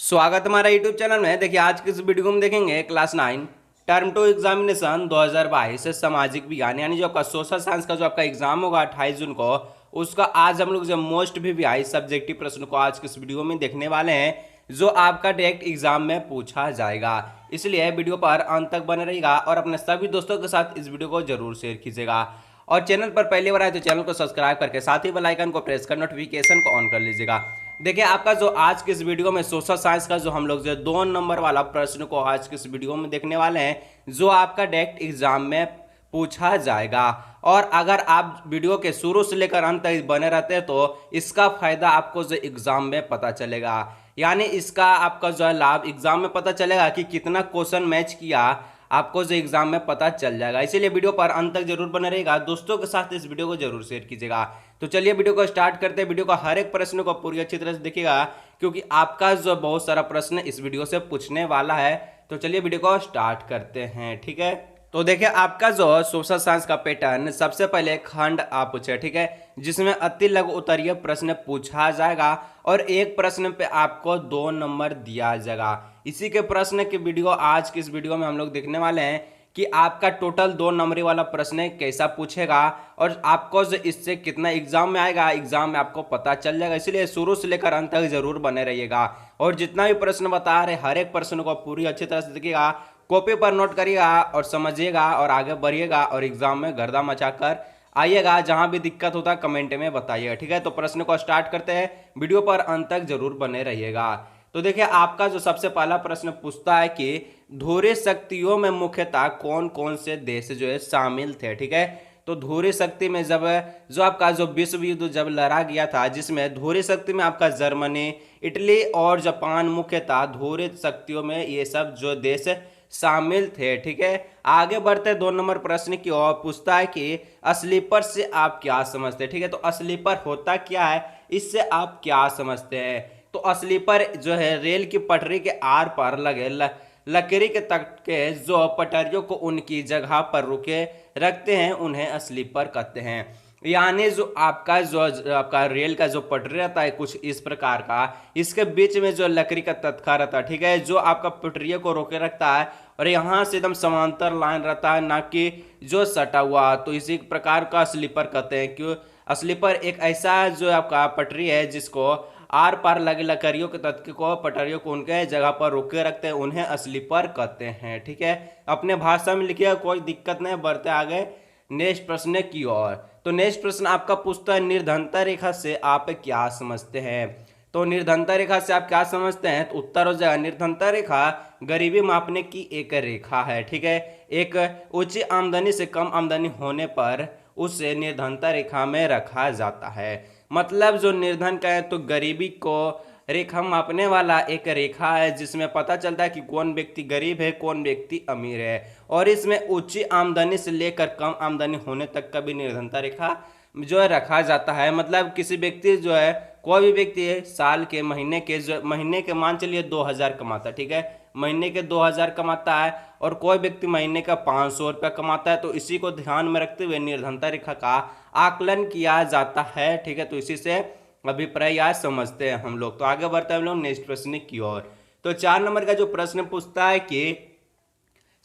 स्वागत हमारा YouTube channel में। देखिए आज की इस वीडियो में देखेंगे क्लास 9 टर्म 2 एग्जामिनेशन 2022 सामाजिक विज्ञान यानी जो आपका सोशल साइंस का जो आपका एग्जाम होगा 28 जून को, उसका आज हम लोग जो मोस्ट वीवीआई सब्जेक्टिव प्रश्न को आज के इस वीडियो में देखने वाले हैं जो आपका डायरेक्ट एग्जाम में पूछा जाएगा। इसलिए वीडियो पर अंत तक बने रहिएगा और अपने सभी दोस्तों के साथ इस वीडियो को जरूर शेयर कीजिएगा। और चैनल पर पहली बार आए तो चैनल को सब्सक्राइब करके साथ ही बेल आइकन को प्रेस कर नोटिफिकेशन को ऑन कर लीजिएगा। देखिए आपका जो आज के इस वीडियो में सोशल साइंस का जो हम लोग जो 2 नंबर वाला प्रश्न को आज के इस वीडियो में देखने वाले हैं जो आपका डायरेक्ट एग्जाम में पूछा जाएगा। और अगर आप वीडियो के शुरू से लेकर अंत तक बने रहते हैं तो इसका फायदा आपको जो एग्जाम में पता चलेगा, यानी इसका आपका जो है लाभ एग्जाम में पता चलेगा कि कितना क्वेश्चन मैच किया, आपको जो एग्जाम में पता चल जाएगा। इसीलिए वीडियो पर अंत तक जरूर बने रहेगा, दोस्तों के साथ इस वीडियो को जरूर शेयर कीजिएगा। तो चलिए वीडियो को स्टार्ट करते हैं। वीडियो का हर एक प्रश्न को पूरी अच्छी तरह से देखिएगा क्योंकि आपका जो बहुत सारा प्रश्न इस वीडियो से पूछने वाला है। तो चलिए वीडियो को स्टार्ट करते हैं, ठीक है। तो देखिए आपका जो सोशल साइंस का पैटर्न, सबसे पहले खंड आप पूछे, ठीक है, जिसमें अति लघु उत्तरीय प्रश्न पूछा जाएगा और एक प्रश्न पे आपको 2 नंबर दिया जाएगा। इसी के प्रश्न की वीडियो आज की इस वीडियो में हम लोग देखने वाले हैं कि आपका टोटल 2 नंबरी वाला प्रश्न कैसा पूछेगा और आपको जो इससे कितना एग्जाम में आएगा, एग्जाम में आपको पता चल जाएगा। इसलिए शुरू से लेकर अंत तक जरूर बने रहिएगा और जितना भी प्रश्न बता रहे हर एक प्रश्न को पूरी अच्छी तरह से देखिएगा, कॉपी पर नोट करिएगा और समझिएगा और आगे बढ़िएगा और एग्जाम में गर्दा मचाकर आइएगा। जहां भी दिक्कत होता है कमेंट में बताइएगा, ठीक है। तो प्रश्न को स्टार्ट करते हैं, वीडियो पर अंत तक जरूर बने रहिएगा। तो देखिए आपका जो सबसे पहला प्रश्न पूछता है कि धुरी शक्तियों में मुख्यतः कौन कौन से देश जो है शामिल थे, ठीक है। तो धुरी शक्ति में जब जो आपका जो विश्व युद्ध जब लड़ा गया था, जिसमें धुरी शक्ति में आपका जर्मनी, इटली और जापान मुख्यतः धुरी शक्तियों में ये सब जो देश शामिल थे, ठीक है। आगे बढ़ते 2 नंबर प्रश्न की ओर। पूछता है कि स्लीपर से आप क्या समझते हैं, ठीक है। तो स्लीपर होता क्या है, इससे आप क्या समझते हैं। तो स्लीपर जो है रेल की पटरी के आर पार लगे लकड़ी के तख्त के जो पटरियों को उनकी जगह पर रुके रखते हैं उन्हें स्लीपर कहते हैं। यानी जो आपका रेल का जो पटरी रहता है कुछ इस प्रकार का, इसके बीच में जो लकड़ी का तख्ता रहता है, ठीक है, जो आपका पटरियों को रोके रखता है और यहाँ से एकदम समांतर लाइन रहता है, ना कि जो सटा हुआ। तो इसी प्रकार का स्लीपर कहते हैं। क्यों स्लीपर एक ऐसा जो आपका पटरी है जिसको आर पार लगे लकड़ियों के तख्ते को पटरियों को उनके जगह पर रोके रखते हैं, उन्हें स्लीपर कहते हैं, ठीक है। अपने भाषा में लिखिए, कोई दिक्कत नहीं। बढ़ते आगे नेक्स्ट प्रश्न की ओर। तो नेक्स्ट प्रश्न आपका पूछता है निर्धनता रेखा से आप क्या समझते हैं। तो निर्धनता रेखा से आप क्या समझते हैं, तो उत्तर हो जाएगा निर्धनता रेखा गरीबी मापने की एक रेखा है, ठीक है। एक उच्च आमदनी से कम आमदनी होने पर उसे निर्धनता रेखा में रखा जाता है। मतलब जो निर्धन का है तो गरीबी को रेखा मापने वाला एक रेखा है जिसमें पता चलता है कि कौन व्यक्ति गरीब है कौन व्यक्ति अमीर है। और इसमें उच्च आमदनी से लेकर कम आमदनी होने तक का भी निर्धनता रेखा जो है रखा जाता है। मतलब किसी व्यक्ति जो है, कोई भी व्यक्ति है साल के महीने के मान चलिए 2000 कमाता है, ठीक है, महीने के 2000 कमाता है और कोई व्यक्ति महीने का 500 रुपया कमाता है। तो इसी को ध्यान में रखते हुए निर्धनता रेखा का आकलन किया जाता है, ठीक है। तो इसी से अभिप्राय आज समझते हैं हम लोग। तो आगे बढ़ते हैं हम लोग नेक्स्ट प्रश्न की ओर। तो 4 नंबर का जो प्रश्न पूछता है कि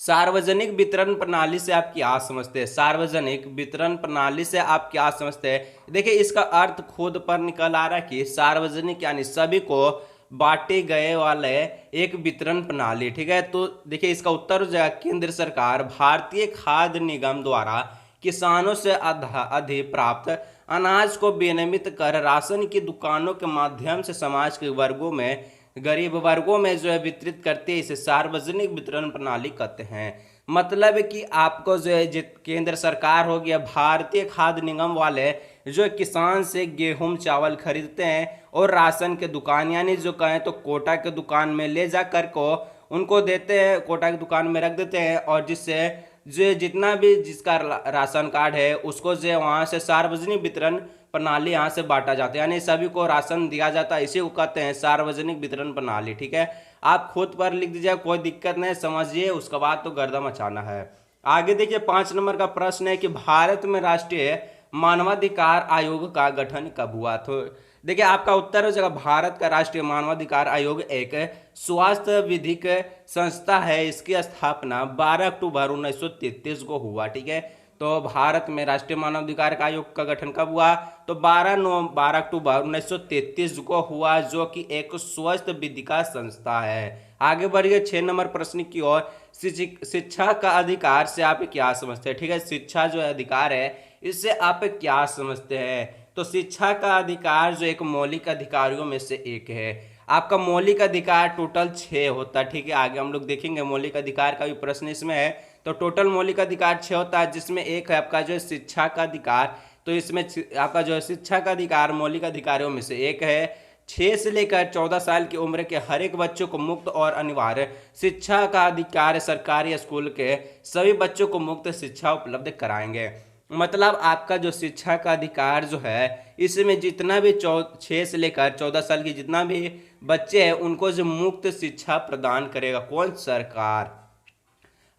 सार्वजनिक वितरण प्रणाली से आप क्या समझते हैं। सार्वजनिक वितरण प्रणाली से आप क्या समझते हैं। देखिए इसका अर्थ खुद पर निकल आ रहा है कि सार्वजनिक यानी सभी को बांटे गए वाले एक वितरण प्रणाली, ठीक है। तो देखिए इसका उत्तर हो जाएगा केंद्र सरकार भारतीय खाद्य निगम द्वारा किसानों से अधिक प्राप्त अनाज को विनियमित कर राशन की दुकानों के माध्यम से समाज के वर्गों में, गरीब वर्गों में जो है वितरित करते हैं, इसे सार्वजनिक वितरण प्रणाली कहते हैं। मतलब कि आपको जो है केंद्र सरकार हो गया, भारतीय खाद्य निगम वाले जो किसान से गेहूं चावल खरीदते हैं और राशन के दुकान यानी जो कहें तो कोटा के दुकान में ले जा कर को उनको देते हैं, कोटा की दुकान में रख देते हैं और जिससे जो जितना भी जिसका राशन कार्ड है उसको जो वहाँ से सार्वजनिक वितरण प्रणाली यहाँ से बांटा जाता है, यानी सभी को राशन दिया जाता है। इसी को कहते हैं सार्वजनिक वितरण प्रणाली, ठीक है। आप खुद पर लिख दीजिए, कोई दिक्कत नहीं, समझिए, उसके बाद तो गर्दा मचाना है। आगे देखिए 5 नंबर का प्रश्न है कि भारत में राष्ट्रीय मानवाधिकार आयोग का गठन कब हुआ। तो देखिए आपका उत्तर हो जाएगा भारत का राष्ट्रीय मानवाधिकार आयोग एक स्वास्थ्य विधिक संस्था है। इसकी स्थापना 12 अक्टूबर 1933 को हुआ। ठीक है, तो भारत में राष्ट्रीय मानवाधिकार का आयोग का गठन कब हुआ? तो 12 अक्टूबर 1933 को हुआ, जो कि एक स्वास्थ्य विधिका संस्था है। आगे बढ़िए 6 नंबर प्रश्न की ओर। शिक्षा का अधिकार से आप क्या समझते हैं? ठीक है, शिक्षा जो अधिकार है इससे आप क्या समझते हैं? तो शिक्षा का अधिकार जो एक मौलिक अधिकारियों में से एक है। आपका मौलिक अधिकार टोटल 6 होता है। ठीक है, आगे हम लोग देखेंगे मौलिक अधिकार का भी प्रश्न इसमें है। तो टोटल मौलिक अधिकार 6 होता है, जिसमें एक है आपका जो है शिक्षा का अधिकार। तो इसमें आपका जो है शिक्षा का अधिकार मौलिक अधिकारों में से एक है। 6 से लेकर 14 साल की उम्र के हर एक बच्चों को मुफ्त और अनिवार्य शिक्षा का अधिकार सरकारी स्कूल के सभी बच्चों को मुफ्त शिक्षा उपलब्ध कराएंगे। मतलब आपका जो शिक्षा का अधिकार जो है इसमें जितना भी 6 से लेकर 14 साल के जितना भी बच्चे हैं उनको जो मुफ्त शिक्षा प्रदान करेगा कौन? सरकार।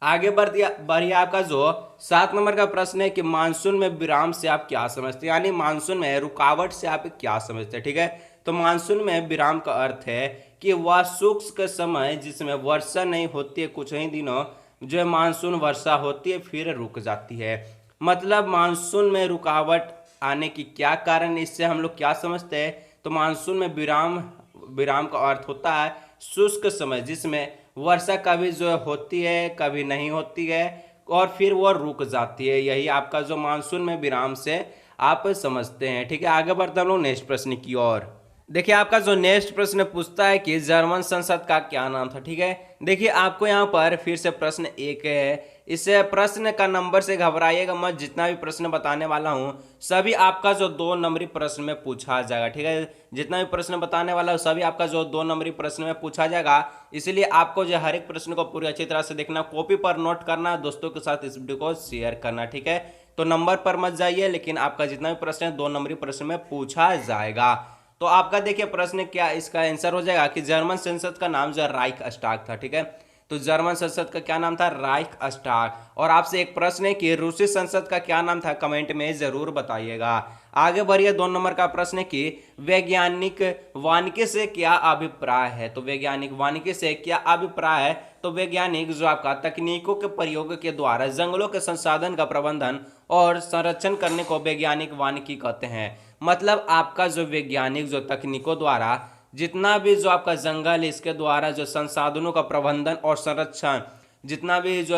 आगे बढ़िए आपका जो 7 नंबर का प्रश्न है कि मानसून में विराम से आप क्या समझते हैं, यानी मानसून में रुकावट से आप क्या समझते हैं? ठीक है, तो मानसून में विराम का अर्थ है कि वह शुष्क समय जिसमें वर्षा नहीं होती है, कुछ ही दिनों जो है मानसून वर्षा होती है फिर रुक जाती है। मतलब मानसून में रुकावट आने की क्या कारण, इससे हम लोग क्या समझते हैं? तो मानसून में विराम का अर्थ होता है शुष्क समय जिसमें वर्षा कभी जो होती है कभी नहीं होती है और फिर वो रुक जाती है। यही आपका जो मानसून में विराम से आप समझते हैं। ठीक है, आगे बढ़ते हम लोग नेक्स्ट प्रश्न की ओर। देखिए आपका जो नेक्स्ट प्रश्न पूछता है कि जर्मन संसद का क्या नाम था। ठीक है, देखिए आपको यहाँ पर फिर से प्रश्न एक है। इस प्रश्न का नंबर से घबराइएगा मत, जितना भी प्रश्न बताने वाला हूँ सभी आपका जो 2 नंबरी प्रश्न में पूछा जाएगा। ठीक है, जितना भी प्रश्न बताने वाला हूँ सभी आपका जो 2 नंबरी प्रश्न में पूछा जाएगा, इसलिए आपको जो हर एक प्रश्न को पूरी अच्छी तरह से देखना, कॉपी पर नोट करना, दोस्तों के साथ इस वीडियो को शेयर करना। ठीक है, तो नंबर पर मत जाइए, लेकिन आपका जितना भी प्रश्न है 2 नंबरी प्रश्न में पूछा जाएगा। तो आपका देखिए प्रश्न क्या इसका आंसर हो जाएगा कि जर्मन संसद का नाम जो है राइख स्टाग था। ठीक है, तो जर्मन संसद का क्या नाम था? राइख स्टाग। और आपसे एक प्रश्न है कि रूसी संसद का क्या नाम था? कमेंट में जरूर बताइएगा। आगे बढ़िए 2 नंबर का प्रश्न है कि वैज्ञानिक वानिकी से क्या अभिप्राय है? तो वैज्ञानिक वानिकी से क्या अभिप्राय है? तो वैज्ञानिक जो आपका तकनीकों के प्रयोग के द्वारा जंगलों के संसाधन का प्रबंधन और संरक्षण करने को वैज्ञानिक वानिकी कहते हैं। मतलब आपका जो वैज्ञानिक जो तकनीकों द्वारा जितना भी जो आपका जंगल है इसके द्वारा जो संसाधनों का प्रबंधन और संरक्षण, जितना भी जो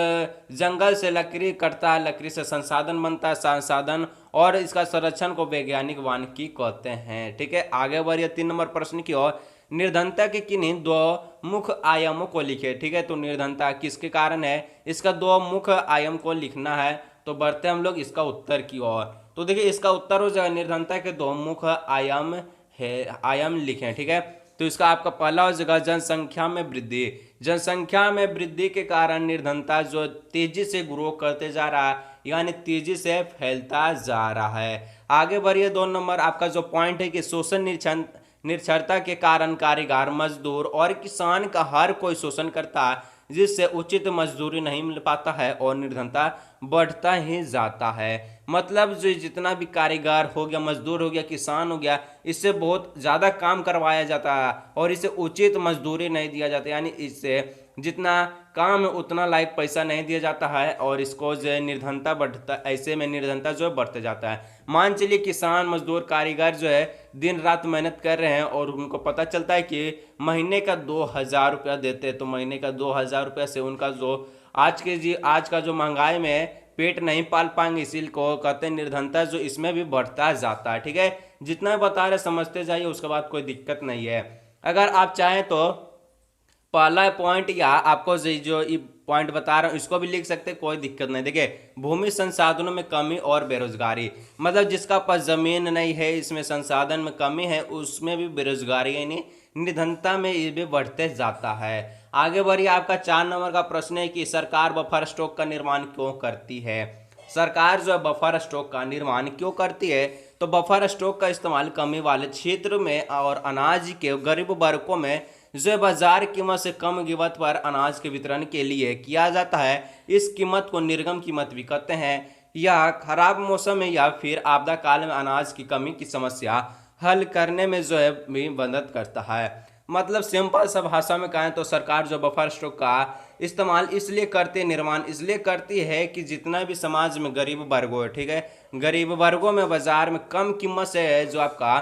जंगल से लकड़ी कटता है, लकड़ी से संसाधन बनता है, संसाधन और इसका संरक्षण को वैज्ञानिक वानिकी कहते हैं। ठीक है, आगे बढ़िए 3 नंबर प्रश्न की ओर। निर्धनता के किन्हीं 2 मुख्य आयामों को लिखे। ठीक है, तो निर्धनता किसके कारण है, इसका 2 मुख्य आयाम को लिखना है। तो बढ़ते हम लोग इसका उत्तर की ओर। तो देखिए इसका उत्तर हो जाएगा निर्धनता के 2 मुख्य आयाम लिखें। ठीक है, तो इसका आपका पहला हो जाएगा जनसंख्या में वृद्धि। जनसंख्या में वृद्धि के कारण निर्धनता जो तेजी से ग्रो करते जा रहा है, यानी तेजी से फैलता जा रहा है। आगे बढ़िए 2 नंबर आपका जो पॉइंट है कि शोषण निरक्षरता के कारण कारीगर, मजदूर और किसान का हर कोई शोषण करता है, जिससे उचित मजदूरी नहीं मिल पाता है और निर्धनता बढ़ता ही जाता है। मतलब जो जितना भी कारीगर हो गया, मजदूर हो गया, किसान हो गया, इससे बहुत ज़्यादा काम करवाया जाता है और इसे उचित मजदूरी नहीं दिया जाता, यानी इससे जितना काम है उतना लायक पैसा नहीं दिया जाता है और इसको जो है निर्धनता बढ़ता, ऐसे में निर्धनता जो है बढ़ते जाता है। मान चलिए किसान, मजदूर, कारीगर जो है दिन रात मेहनत कर रहे हैं और उनको पता चलता है कि महीने का 2000 रुपया देते हैं, तो महीने का 2000 रुपया से उनका जो आज का जो महंगाई में पेट नहीं पाल पाएंगे, इसीलिए को कहते हैं निर्धनता जो इसमें भी बढ़ता जाता है। ठीक है, जितना बता रहे समझते जाइए, उसके बाद कोई दिक्कत नहीं है। अगर आप चाहें तो पहला पॉइंट या आपको जो पॉइंट बता रहा हूँ इसको भी लिख सकते, कोई दिक्कत नहीं। देखिए भूमि संसाधनों में कमी और बेरोजगारी, मतलब जिसका पास जमीन नहीं है, इसमें संसाधन में कमी है, उसमें भी बेरोजगारी यानी निर्धनता में ये भी बढ़ते जाता है। आगे बढ़िए आपका 4 नंबर का प्रश्न है कि सरकार बफर स्टॉक का निर्माण क्यों करती है? सरकार जो है बफर स्टॉक का निर्माण क्यों करती है? तो बफर स्टॉक का इस्तेमाल कमी वाले क्षेत्र में और अनाज के गरीब वर्गों में जो बाजार कीमत से कम कीमत पर अनाज के वितरण के लिए किया जाता है। इस कीमत को निर्गम कीमत भी कहते हैं। यह खराब मौसम में या फिर आपदा काल में अनाज की कमी की समस्या हल करने में जो है भी मदद करता है। मतलब सिंपल सा भाषा में कहें तो सरकार जो बफर स्टॉक का इस्तेमाल इसलिए करती है, निर्माण इसलिए करती है कि जितना भी समाज में गरीब वर्गों है, ठीक है, गरीब वर्गों में बाजार में कम कीमत से जो आपका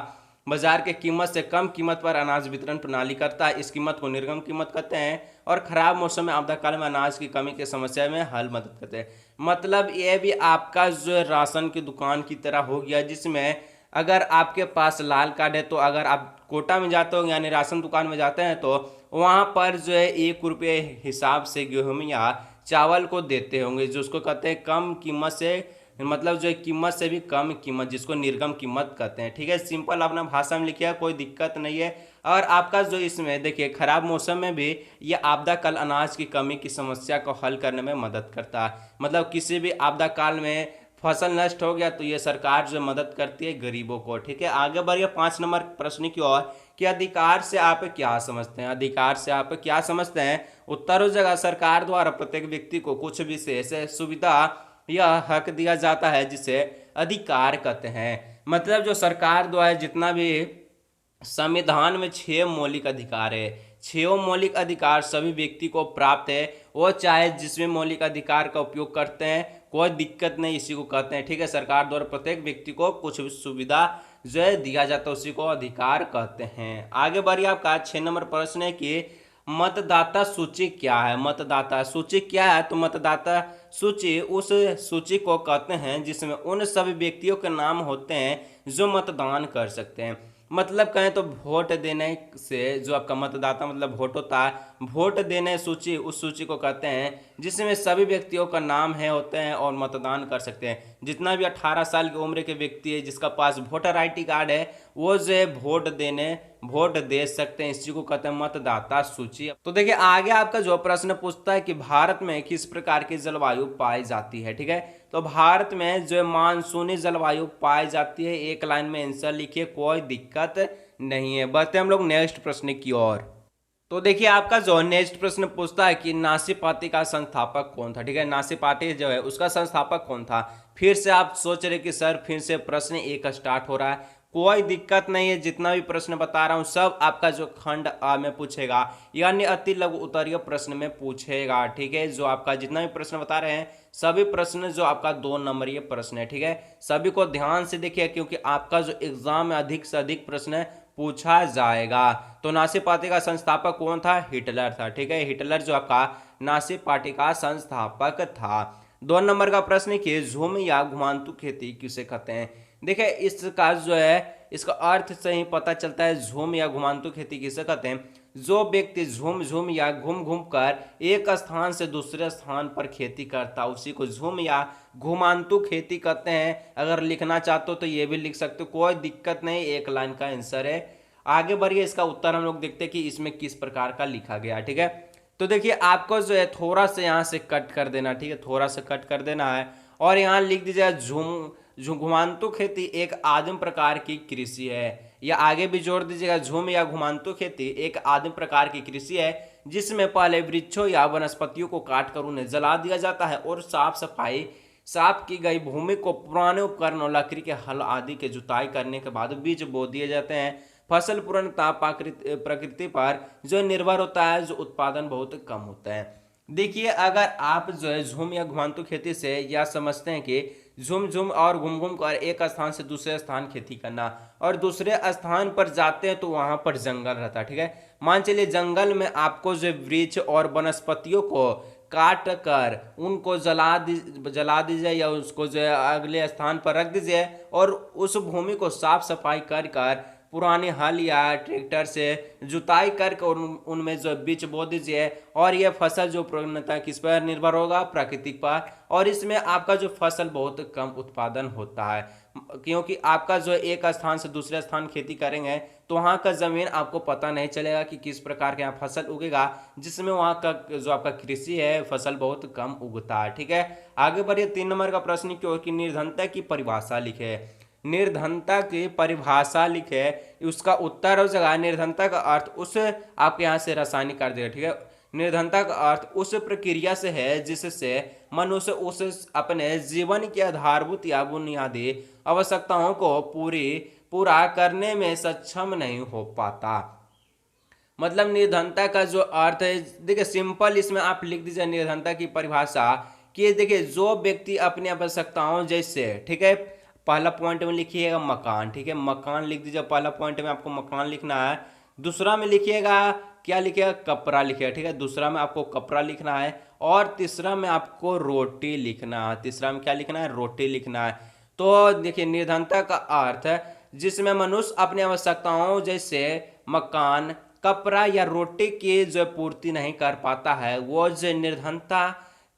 बाजार के कीमत से कम कीमत पर अनाज वितरण प्रणाली करता है। इस कीमत को निर्गम कीमत कहते हैं और खराब मौसम में आपदा काल में अनाज की कमी की समस्या में हल मदद करते हैं। मतलब ये भी आपका जो राशन की दुकान की तरह हो गया, जिसमें अगर आपके पास लाल कार्ड है तो अगर आप कोटा में जाते हो यानी राशन दुकान में जाते हैं तो वहाँ पर जो है 1 रुपये हिसाब से गेहूँ या चावल को देते होंगे, जो उसको कहते हैं कम कीमत से, मतलब जो है कीमत से भी कम कीमत, जिसको निर्गम कीमत कहते हैं। ठीक है, सिंपल अपना भाषा में लिखिए, कोई दिक्कत नहीं है। और आपका जो इसमें देखिए खराब मौसम में भी ये आपदा काल अनाज की कमी की समस्या को हल करने में मदद करता है। मतलब किसी भी आपदा काल में फसल नष्ट हो गया तो ये सरकार जो मदद करती है गरीबों को। ठीक है, आगे बढ़िए 5 नंबर प्रश्न की ओर कि अधिकार से आप क्या समझते हैं। अधिकार से आप क्या समझते हैं? उत्तर हो जाएगा सरकार द्वारा प्रत्येक व्यक्ति को कुछ विशेष सुविधा या हक दिया जाता है जिसे अधिकार कहते हैं। मतलब जो सरकार द्वारा जितना भी संविधान में 6 मौलिक अधिकार है, 6 मौलिक अधिकार सभी व्यक्ति को प्राप्त है, वो चाहे जिसमें मौलिक अधिकार का उपयोग करते हैं कोई दिक्कत नहीं, इसी को कहते हैं। ठीक है, सरकार द्वारा प्रत्येक व्यक्ति को कुछ सुविधा जो है दिया जाता है उसी को अधिकार कहते हैं। आगे बढ़िए, आपका 6 नंबर प्रश्न है कि मतदाता सूची क्या है। मतदाता सूची क्या है? तो मतदाता सूची उस सूची को कहते हैं जिसमें उन सभी व्यक्तियों के नाम होते हैं जो मतदान कर सकते हैं। मतलब कहें तो वोट देने से जो आपका मतदाता मतलब वोट होता है, वोट देने सूची उस सूची को कहते हैं जिसमें सभी व्यक्तियों का नाम है होते हैं और मतदान कर सकते हैं। जितना भी 18 साल की उम्र के व्यक्ति है जिसका पास वोटर आईडी कार्ड है वो जो है वोट दे सकते हैं, इसी को कहते हैं मतदाता सूची। तो देखिए आगे आपका जो प्रश्न पूछता है कि भारत में किस प्रकार की जलवायु पाई जाती है। ठीक है, तो भारत में जो मानसूनी जलवायु पाई जाती है, एक लाइन में आंसर लिखिए, कोई दिक्कत नहीं है। बढ़ते हम लोग नेक्स्ट प्रश्न की ओर। तो देखिए आपका जो नेक्स्ट प्रश्न पूछता है कि नाशपाती का संस्थापक कौन था। ठीक है, नाशपाती जो है उसका संस्थापक कौन था। फिर से आप सोच रहे कि सर फिर से प्रश्न एक स्टार्ट हो रहा है, कोई दिक्कत नहीं है। जितना भी प्रश्न बता रहा हूं सब आपका जो खंड आ में पूछेगा, यानी अति लघु उत्तरीय प्रश्न में पूछेगा। ठीक है, जो आपका जितना भी प्रश्न बता रहे हैं सभी प्रश्न जो आपका 2 नंबरीय प्रश्न है। ठीक है, सभी को ध्यान से देखिए क्योंकि आपका जो एग्जाम में अधिक से अधिक प्रश्न पूछा जाएगा। तो नाशपाती का संस्थापक कौन था? हिटलर था। ठीक है, हिटलर जो आपका नाशपाती का संस्थापक था। 2 नंबर का प्रश्न कि झूम या घुमांतु खेती किसे कहते हैं। देखिए इसका जो है इसका अर्थ से ही पता चलता है झूम या घुमांतु खेती किसे कहते हैं। जो व्यक्ति झूम झूम या घूम घूम कर एक स्थान से दूसरे स्थान पर खेती करता उसी को झूम या घुमांतु खेती कहते हैं। अगर लिखना चाहते हो तो ये भी लिख सकते हो, कोई दिक्कत नहीं, एक लाइन का आंसर है। आगे बढ़िए, इसका उत्तर हम लोग देखते हैं कि इसमें किस प्रकार का लिखा गया। ठीक है, तो देखिए आपको जो है थोड़ा सा यहाँ से कट कर देना। ठीक है, थोड़ा सा कट कर देना है और यहाँ लिख दीजिएगा घुमांतु खेती एक आदिम प्रकार की कृषि है, या आगे भी जोड़ दीजिएगा झूम या घुमांतु खेती एक आदिम प्रकार की कृषि है जिसमें पहले वृक्षों या वनस्पतियों को काट कर उन्हें जला दिया जाता है और साफ की गई भूमि को पुराने उपकरणों लकड़ी के हल आदि के जुताई करने के बाद बीज बो दिए जाते हैं। फसल पूर्णतः प्रकृति पर जो निर्भर होता है, जो उत्पादन बहुत कम होता है। देखिए अगर आप जो है झूम या घुमांतु खेती से यह समझते हैं कि झूम झूम और घूम घूम कर एक स्थान से दूसरे स्थान खेती करना, और दूसरे स्थान पर जाते हैं तो वहां पर जंगल रहता है। ठीक है, मान चलिए जंगल में आपको जो वृक्ष और वनस्पतियों को काट कर उनको जला दीजिए या उसको जो है अगले स्थान पर रख दीजिए और उस भूमि को साफ सफाई कर पुराने हल या ट्रैक्टर से जुताई करके उनमें जो बीज बो दीजिए और यह फसल जो पूर्णतः किस पर निर्भर होगा? प्रकृति पर। और इसमें आपका जो फसल बहुत कम उत्पादन होता है क्योंकि आपका जो एक स्थान से दूसरे स्थान खेती करेंगे तो वहाँ का जमीन आपको पता नहीं चलेगा कि किस प्रकार के यहाँ फसल उगेगा, जिसमें वहाँ का जो आपका कृषि है फसल बहुत कम उगता है। ठीक है, आगे बढ़िए 3 नंबर का प्रश्न क्योंकि निर्धनता की परिभाषा लिखे। निर्धनता की परिभाषा लिखे, उसका उत्तर हो जाएगा निर्धनता का अर्थ उस आपके यहाँ से रासायनिक कर देगा। ठीक है, निर्धनता का अर्थ उस प्रक्रिया से है जिससे मनुष्य उस अपने जीवन की आधारभूत या बुनियादी आवश्यकताओं को पूरा करने में सक्षम नहीं हो पाता। मतलब निर्धनता का जो अर्थ है, देखिए सिंपल इसमें आप लिख दीजिए निर्धनता की परिभाषा कि देखिए जो व्यक्ति अपनी आवश्यकताओं जैसे, ठीक है, पहला पॉइंट में लिखिएगा मकान, ठीक है, मकान लिख दीजिए, पहला पॉइंट में आपको मकान लिखना है। दूसरा में लिखिएगा क्या, लिखिएगा कपड़ा लिखिएगा, ठीक है, दूसरा में आपको कपड़ा लिखना है। और तीसरा में आपको रोटी लिखना है, तीसरा में क्या लिखना है, रोटी लिखना है। तो देखिए निर्धनता का अर्थ है जिसमें मनुष्य अपनी आवश्यकताओं जैसे मकान, कपड़ा या रोटी की जो पूर्ति नहीं कर पाता है वो जो निर्धनता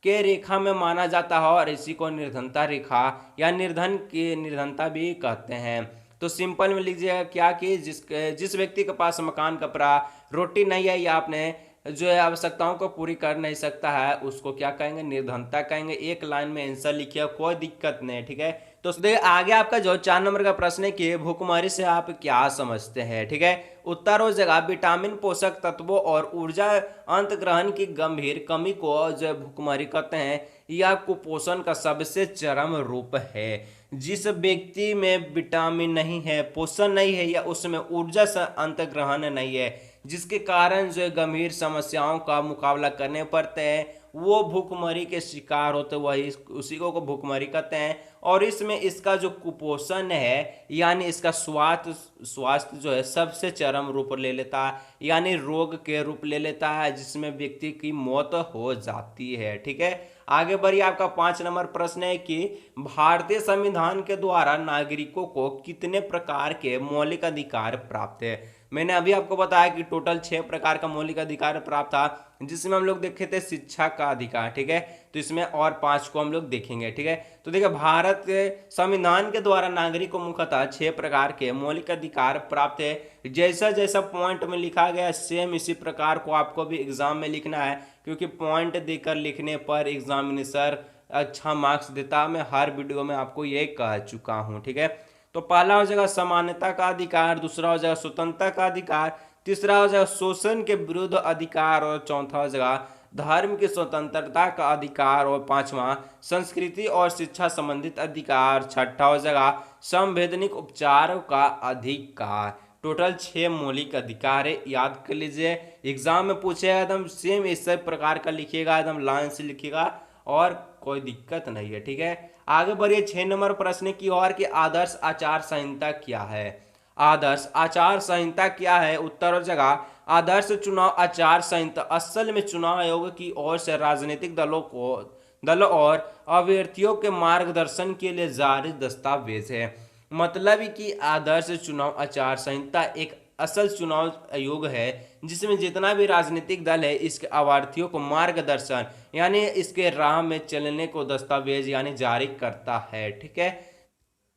के रेखा में माना जाता है, और इसी को निर्धनता रेखा या निर्धन की निर्धनता भी कहते हैं। तो सिंपल में लीजिएगा क्या कि जिस व्यक्ति के पास मकान, कपड़ा, रोटी नहीं है या अपने जो है आवश्यकताओं को पूरी कर नहीं सकता है उसको क्या कहेंगे, निर्धनता कहेंगे। एक लाइन में आंसर लिखिए, कोई दिक्कत नहीं, ठीक है। तो देखिए आगे आपका जो 4 नंबर का प्रश्न है कि भूखमरी से आप क्या समझते हैं, ठीक है। उत्तर हो जाएगा विटामिन, पोषक तत्वों और ऊर्जा अंतग्रहण की गंभीर कमी को जो भूखमरी कहते हैं। यह कुपोषण का सबसे चरम रूप है। जिस व्यक्ति में विटामिन नहीं है, पोषण नहीं है या उसमें ऊर्जा अंतग्रहण नहीं है, जिसके कारण जो गंभीर समस्याओं का मुकाबला करने पड़ते हैं, वो भूखमरी के शिकार होते, वही उसी को भूखमरी कहते हैं। और इसमें इसका जो कुपोषण है यानी इसका स्वास्थ्य जो है सबसे चरम रूप ले लेता है, यानी रोग के रूप ले लेता है, जिसमें व्यक्ति की मौत हो जाती है, ठीक है। आगे बढ़िए, आपका 5 नंबर प्रश्न है कि भारतीय संविधान के द्वारा नागरिकों को कितने प्रकार के मौलिक अधिकार प्राप्त है। मैंने अभी आपको बताया कि टोटल 6 प्रकार का मौलिक अधिकार प्राप्त था, जिसमें हम लोग देखे थे शिक्षा का अधिकार, ठीक है। तो इसमें और 5 को हम लोग देखेंगे, ठीक है। तो देखिए भारत के संविधान के द्वारा नागरिक को मुख्यतः 6 प्रकार के मौलिक अधिकार प्राप्त है। जैसा जैसा पॉइंट में लिखा गया सेम इसी प्रकार को आपको भी एग्जाम में लिखना है, क्योंकि पॉइंट देकर लिखने पर एग्जामिनेशर अच्छा मार्क्स देता। मैं हर वीडियो में आपको ये कह चुका हूँ, ठीक है। तो पहला हो जाएगा समानता का अधिकार, दूसरा हो जाएगा स्वतंत्रता का अधिकार, तीसरा हो जाएगा शोषण के विरुद्ध अधिकार, और चौथा हो जाएगा धर्म की स्वतंत्रता का अधिकार, और पांचवा संस्कृति और शिक्षा संबंधित अधिकार, छठा हो जाएगा संवैधानिक उपचारों का अधिकार। टोटल 6 मौलिक अधिकार है, याद कर लीजिए। एग्जाम में पूछेगा एकदम सेम इस प्रकार का लिखिएगा, एकदम लाइन से लिखिएगा और कोई दिक्कत नहीं है, ठीक है। आगे बढ़िए 6 नंबर प्रश्न की ओर कि आदर्श आचार संहिता क्या है। आदर्श आचार संहिता क्या है। उत्तर हो जाएगा आदर्श चुनाव आचार संहिता असल में चुनाव आयोग की ओर से राजनीतिक दलों और अभ्यर्थियों के मार्गदर्शन के लिए जारी दस्तावेज है। मतलब कि आदर्श चुनाव आचार संहिता एक असल चुनाव आयोग है जिसमें जितना भी राजनीतिक दल है इसके अभ्यर्थियों को मार्गदर्शन यानी इसके राह में चलने को दस्तावेज यानी जारी करता है, ठीक है।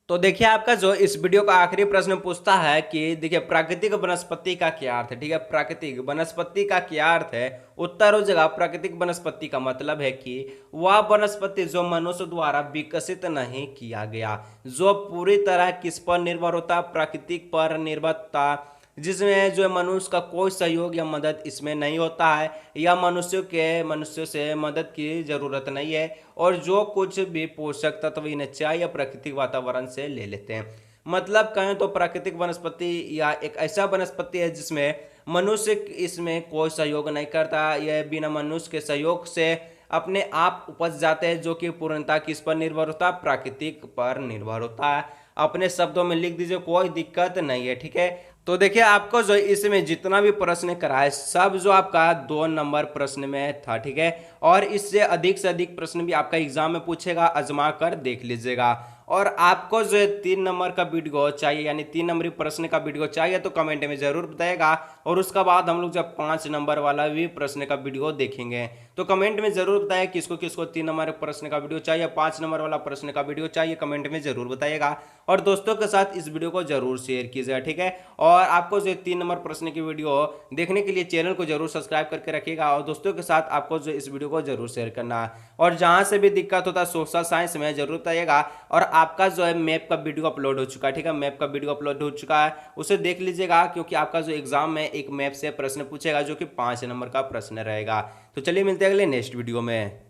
तो देखिए आपका जो इस वीडियो का आखिरी प्रश्न पूछता है कि देखिए प्राकृतिक वनस्पति का क्या अर्थ है, ठीक है। प्राकृतिक वनस्पति का क्या अर्थ है। उत्तर हो जाएगा प्राकृतिक वनस्पति का मतलब है कि वह वनस्पति जो मनुष्य द्वारा विकसित नहीं किया गया, जो पूरी तरह किस पर निर्भर होता, प्राकृतिक पर निर्भरता, जिसमें जो मनुष्य का कोई सहयोग या मदद इसमें नहीं होता है, या मनुष्य से मदद की जरूरत नहीं है, और जो कुछ भी पोषक तत्व इन्हें चाहिए प्राकृतिक वातावरण से ले लेते हैं। मतलब कहें तो प्राकृतिक वनस्पति या एक ऐसा वनस्पति है जिसमें मनुष्य इसमें कोई सहयोग नहीं करता, यह बिना मनुष्य के सहयोग से अपने आप उपज जाते हैं, जो कि पूर्णतः किस पर निर्भर होता है, प्राकृतिक पर निर्भर होता है। अपने शब्दों में लिख दीजिए, कोई दिक्कत नहीं है, ठीक है। तो देखिए आपको जो इसमें जितना भी प्रश्न कराए सब जो आपका 2 नंबर प्रश्न में था, ठीक है। और इससे अधिक से अधिक प्रश्न भी आपका एग्जाम में पूछेगा, आजमा कर देख लीजिएगा। और आपको जो 3 नंबर का वीडियो चाहिए यानी 3 नंबरी प्रश्न का वीडियो चाहिए तो कमेंट में जरूर बताइएगा। और उसका बाद हम लोग जब 5 नंबर वाला भी प्रश्न का वीडियो देखेंगे तो कमेंट में जरूर बताइए किसको किसको 3 नंबर प्रश्न का वीडियो चाहिए, 5 नंबर वाला प्रश्न का वीडियो चाहिए, कमेंट में जरूर बताइएगा। और दोस्तों के साथ इस वीडियो को जरूर शेयर कीजिएगा, ठीक है। और आपको जो 3 नंबर प्रश्न की वीडियो देखने के लिए चैनल को जरूर सब्सक्राइब करके रखिएगा, और दोस्तों के साथ आपको जो इस वीडियो को जरूर शेयर करना है। और जहां से भी दिक्कत होता है सोशल साइंस में जरूर बताइएगा। और आपका जो है मैप का वीडियो अपलोड हो चुका है, ठीक है, मैप का वीडियो अपलोड हो चुका है, उसे देख लीजिएगा, क्योंकि आपका जो एग्जाम में एक मैप से प्रश्न पूछेगा जो कि 5 नंबर का प्रश्न रहेगा। तो चलिए मिलते हैं अगले नेक्स्ट वीडियो में।